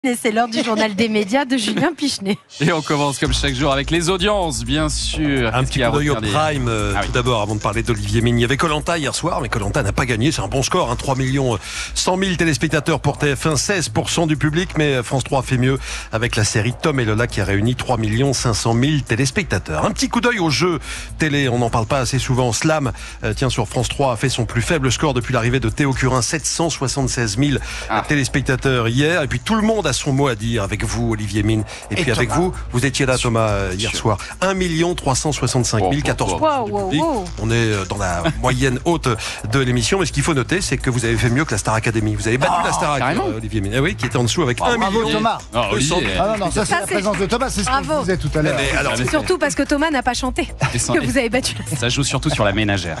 Et c'est l'heure du journal des médias de Julien Pichenet. Et on commence comme chaque jour avec les audiences, bien sûr. Un petit coup d'œil au prime, tout d'abord, avant de parler d'Olivier Mine. Il y avait Koh-Lanta hier soir, mais Koh-Lanta n'a pas gagné. C'est un bon score, 3 100 000 téléspectateurs pour TF1, 16% du public. Mais France 3 a fait mieux avec la série Tom et Lola qui a réuni 3 500 000 téléspectateurs. Un petit coup d'œil au jeu télé, on n'en parle pas assez souvent. Slam, sur France 3, a fait son plus faible score depuis l'arrivée de Théo Curin, 776 000 téléspectateurs hier. Et puis tout le monde a son mot à dire avec vous, Olivier Mine. Et puis avec Thomas. Vous étiez là, Thomas, hier soir. 1 365 000, 14% du public. On est dans la moyenne haute de l'émission. Mais ce qu'il faut noter, c'est que vous avez fait mieux que la Star Academy. Vous avez battu la Star Academy, Olivier Mine. Oui, qui était en dessous avec 1 million. Bravo Thomas. Non, ça c'est la présence de Thomas, c'est ce que je disais tout à l'heure. Surtout parce que Thomas n'a pas chanté. Que vous avez battu la Star. Ça joue surtout sur la ménagère.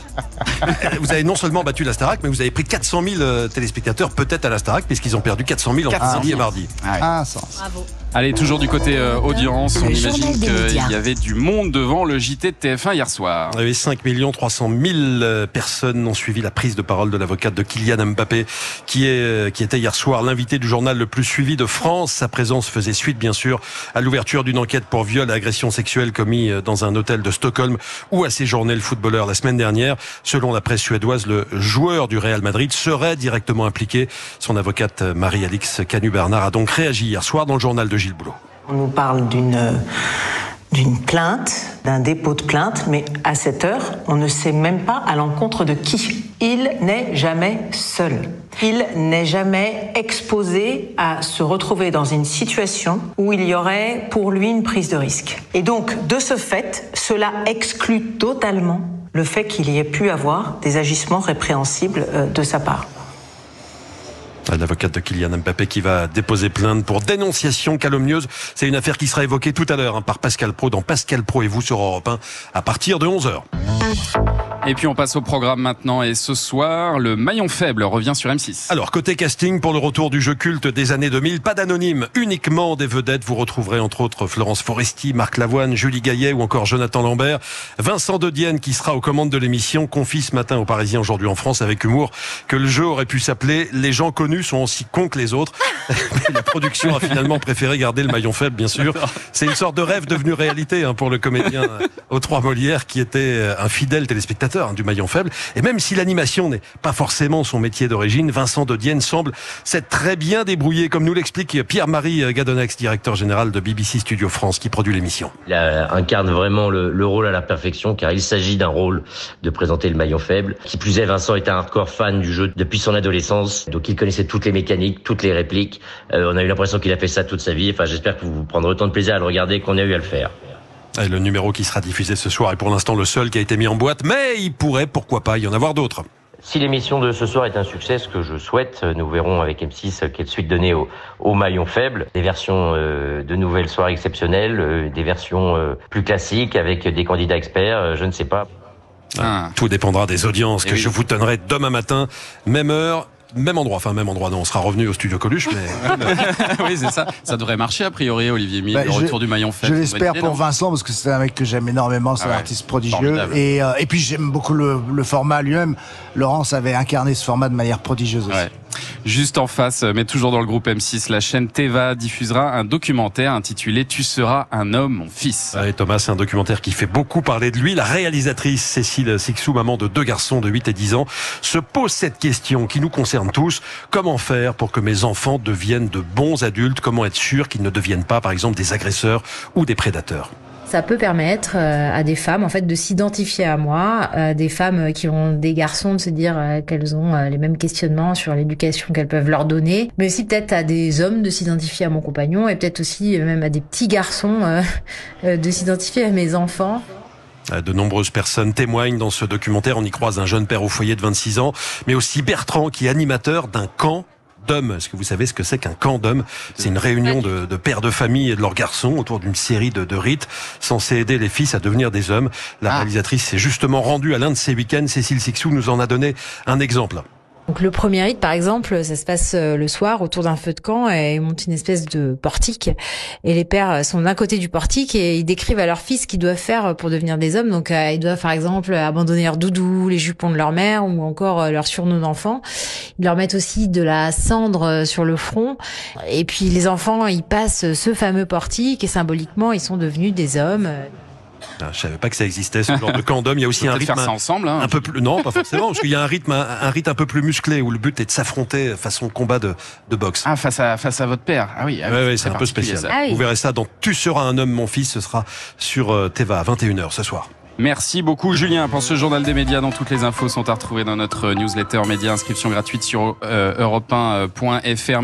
Vous avez non seulement battu la Starac, mais vous avez pris 400 000 téléspectateurs peut-être à la Starac, puisqu'ils ont perdu 400 000 entre samedi et mardi. Un sens. Bravo. Allez, toujours du côté audience, on imagine qu'il y avait du monde devant le JT de TF1 hier soir. Il y avait 5 300 000 personnes ont suivi la prise de parole de l'avocate de Kylian Mbappé, qui était hier soir l'invité du journal le plus suivi de France. Sa présence faisait suite, bien sûr, à l'ouverture d'une enquête pour viol et agression sexuelle commis dans un hôtel de Stockholm où a séjourné le footballeur la semaine dernière. Selon la presse suédoise, le joueur du Real Madrid serait directement impliqué. Son avocate Marie-Alix Canu-Bernard a donc réagi hier soir dans le journal de Gilles Boulot. On nous parle d'une plainte, d'un dépôt de plainte, mais à cette heure, on ne sait même pas à l'encontre de qui. Il n'est jamais seul. Il n'est jamais exposé à se retrouver dans une situation où il y aurait pour lui une prise de risque. Et donc, de ce fait, cela exclut totalement le fait qu'il y ait pu avoir des agissements répréhensibles de sa part. L'avocate de Kylian Mbappé qui va déposer plainte pour dénonciation calomnieuse. C'est une affaire qui sera évoquée tout à l'heure par Pascal Praud dans Pascal Praud et vous sur Europe 1 à partir de 11h. Et puis on passe au programme maintenant et ce soir, le maillon faible revient sur M6. Alors, côté casting pour le retour du jeu culte des années 2000, pas d'anonyme, uniquement des vedettes. Vous retrouverez entre autres Florence Foresti, Marc Lavoine, Julie Gaillet ou encore Jonathan Lambert. Vincent De Dienne qui sera aux commandes de l'émission confie ce matin aux Parisiens aujourd'hui en France avec humour que le jeu aurait pu s'appeler « Les gens connus sont aussi cons que les autres ». La production a finalement préféré garder le maillon faible, bien sûr. C'est une sorte de rêve devenu réalité pour le comédien aux Trois Molières qui était un fidèle téléspectateur du maillon faible. Et même si l'animation n'est pas forcément son métier d'origine, Vincent De Dienne semble s'être très bien débrouillé, comme nous l'explique Pierre-Marie Gadonex, directeur général de BBC Studio France, qui produit l'émission. Il incarne vraiment le rôle à la perfection, car il s'agit d'un rôle de présenter le maillon faible. Qui plus est, Vincent est un hardcore fan du jeu depuis son adolescence, donc il connaissait toutes les mécaniques, toutes les répliques. On a eu l'impression qu'il a fait ça toute sa vie. Enfin, j'espère que vous prendrez autant de plaisir à le regarder qu'on a eu à le faire. Et le numéro qui sera diffusé ce soir est pour l'instant le seul qui a été mis en boîte, mais il pourrait, pourquoi pas, y en avoir d'autres. Si l'émission de ce soir est un succès, ce que je souhaite, nous verrons avec M6 quelle suite donner au maillon faible. Des versions de nouvelles soirées exceptionnelles, des versions plus classiques avec des candidats experts, je ne sais pas. Tout dépendra des audiences que je vous donnerai demain matin, même heure. Même endroit, non, on sera revenu au studio Coluche, mais... Oui, c'est ça. Ça devrait marcher, a priori, Olivier Mine, le retour du maillon faible. Je l'espère pour Vincent, parce que c'est un mec que j'aime énormément, c'est un artiste prodigieux. Et puis j'aime beaucoup le format lui-même. Laurence avait incarné ce format de manière prodigieuse aussi. Juste en face, mais toujours dans le groupe M6, la chaîne Téva diffusera un documentaire intitulé « Tu seras un homme, mon fils ». Et Thomas, c'est un documentaire qui fait beaucoup parler de lui. La réalisatrice Cécile Sixou, maman de 2 garçons de 8 et 10 ans, se pose cette question qui nous concerne tous. Comment faire pour que mes enfants deviennent de bons adultes? Comment être sûr qu'ils ne deviennent pas, par exemple, des agresseurs ou des prédateurs? Ça peut permettre à des femmes en fait de s'identifier à moi, des femmes qui ont des garçons de se dire qu'elles ont les mêmes questionnements sur l'éducation qu'elles peuvent leur donner, mais aussi peut-être à des hommes de s'identifier à mon compagnon et peut-être aussi même à des petits garçons de s'identifier à mes enfants. De nombreuses personnes témoignent dans ce documentaire. On y croise un jeune père au foyer de 26 ans, mais aussi Bertrand qui est animateur d'un camp d'hommes. Est-ce que vous savez ce que c'est qu'un camp d'hommes? C'est une réunion de pères de famille et de leurs garçons autour d'une série de rites censés aider les fils à devenir des hommes. La réalisatrice s'est justement rendue à l'un de ces week-ends. Cécile Sixou nous en a donné un exemple. Donc le premier rite, par exemple, ça se passe le soir autour d'un feu de camp et ils montent une espèce de portique. Et les pères sont d'un côté du portique et ils décrivent à leurs fils ce qu'ils doivent faire pour devenir des hommes. Donc ils doivent, par exemple, abandonner leur doudou, les jupons de leur mère ou encore leur surnom d'enfant. Ils leur mettent aussi de la cendre sur le front. Et puis les enfants, ils passent ce fameux portique et symboliquement, ils sont devenus des hommes. Je savais pas que ça existait, ce genre de camp d'hommes. Il y a aussi un rythme faire ça ensemble, hein. un peu plus, non, pas forcément, parce qu'il y a un rite un peu plus musclé où le but est de s'affronter façon combat de boxe. Ah, face à votre père. Ah oui, ouais, c'est un peu spécial. Ah oui. Vous verrez ça dans Tu seras un homme, mon fils. Ce sera sur Teva à 21h ce soir. Merci beaucoup Julien pour ce journal des médias dont toutes les infos sont à retrouver dans notre newsletter média. Inscription gratuite sur europe1.fr.